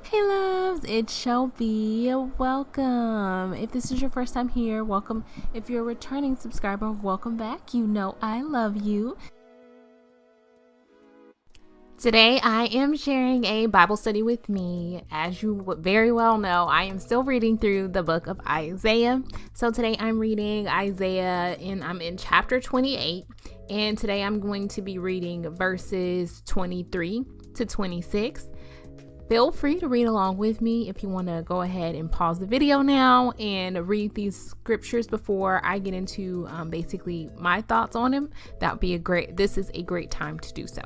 Hey loves, it's Shelby. Welcome. If this is your first time here, welcome. If you're a returning subscriber, welcome back. You know I love you. Today I am sharing a Bible study with me. As you very well know, I am still reading through the book of Isaiah. So today I'm reading Isaiah and I'm in chapter 28. And today I'm going to be reading verses 23 to 26. Feel free to read along with me if you want to go ahead and pause the video now and read these scriptures before I get into basically my thoughts on them. This is a great time to do so.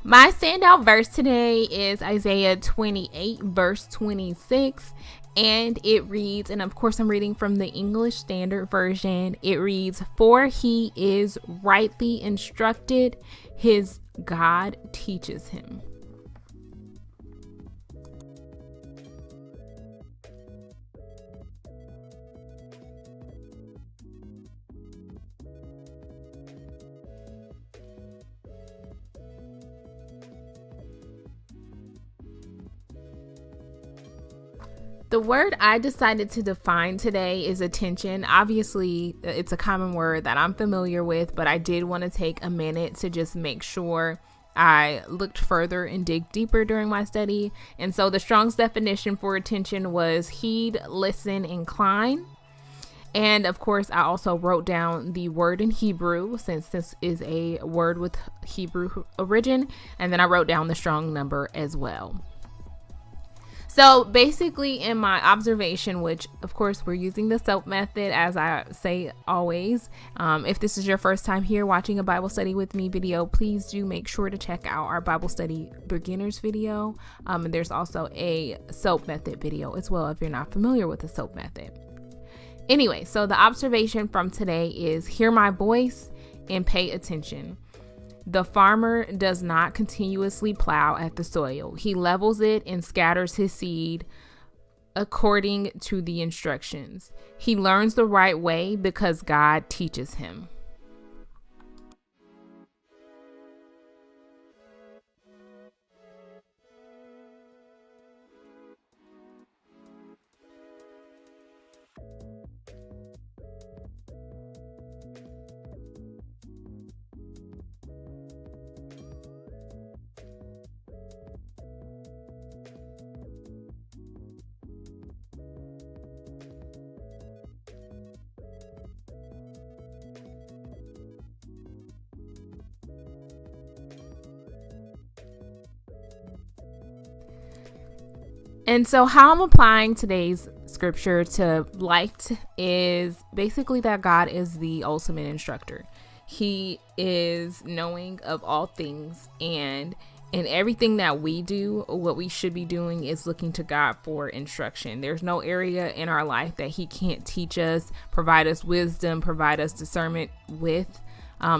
My standout verse today is Isaiah 28 verse 26, and it reads, and of course I'm reading from the English Standard Version. It reads, "For he is rightly instructed, his God teaches him." The word I decided to define today is attention. Obviously, it's a common word that I'm familiar with, but I did want to take a minute to just make sure I looked further and dig deeper during my study. And so the Strong's definition for attention was heed, listen, incline. And of course, I also wrote down the word in Hebrew, since this is a word with Hebrew origin. And then I wrote down the Strong number as well. So basically in my observation, which of course we're using the SOAP method as I say always, if this is your first time here watching a Bible study with me video, please do make sure to check out our Bible study beginners video. And there's also a SOAP method video as well if you're not familiar with the SOAP method. Anyway, so the observation from today is hear my voice and pay attention. The farmer does not continuously plow at the soil. He levels it and scatters his seed according to the instructions. He learns the right way because God teaches him. And so how I'm applying today's scripture to life is basically that God is the ultimate instructor. He is knowing of all things, and in everything that we do, what we should be doing is looking to God for instruction. There's no area in our life that he can't teach us, provide us wisdom, provide us discernment with,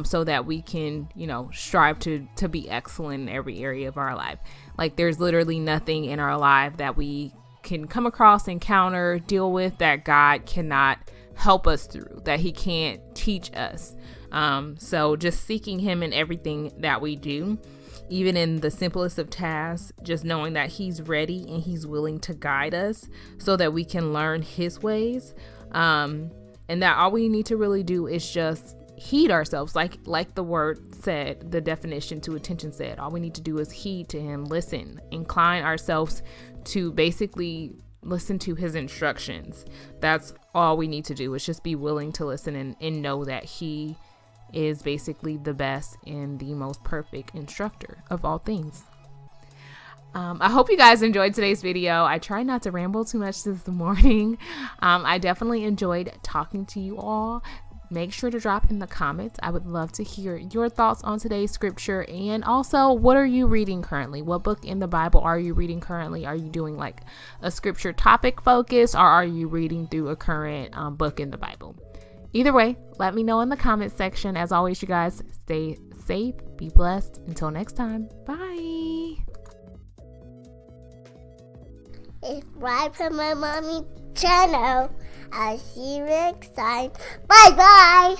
so that we can, strive to be excellent in every area of our life. Like there's literally nothing in our life that we can come across, encounter, deal with that God cannot help us through, that he can't teach us. So just seeking him in everything that we do, even in the simplest of tasks, just knowing that he's ready and he's willing to guide us so that we can learn his ways. And that all we need to really do is just heed ourselves, like the word said, the definition to attention said. All we need to do is heed to him, listen, incline ourselves to basically listen to his instructions. That's all we need to do, is just be willing to listen and know that he is basically the best and the most perfect instructor of all things. I hope you guys enjoyed today's video. I try not to ramble too much this morning. I definitely enjoyed talking to you all. Make sure to drop in the comments. I would love to hear your thoughts on today's scripture, and also what are you reading currently? What book in the Bible are you reading currently? Are you doing like a scripture topic focus, or are you reading through a current book in the Bible? Either way, let me know in the comment section. As always, you guys, stay safe, be blessed. Until next time, bye. Subscribe to my mommy channel. I'll see you next time. Bye bye.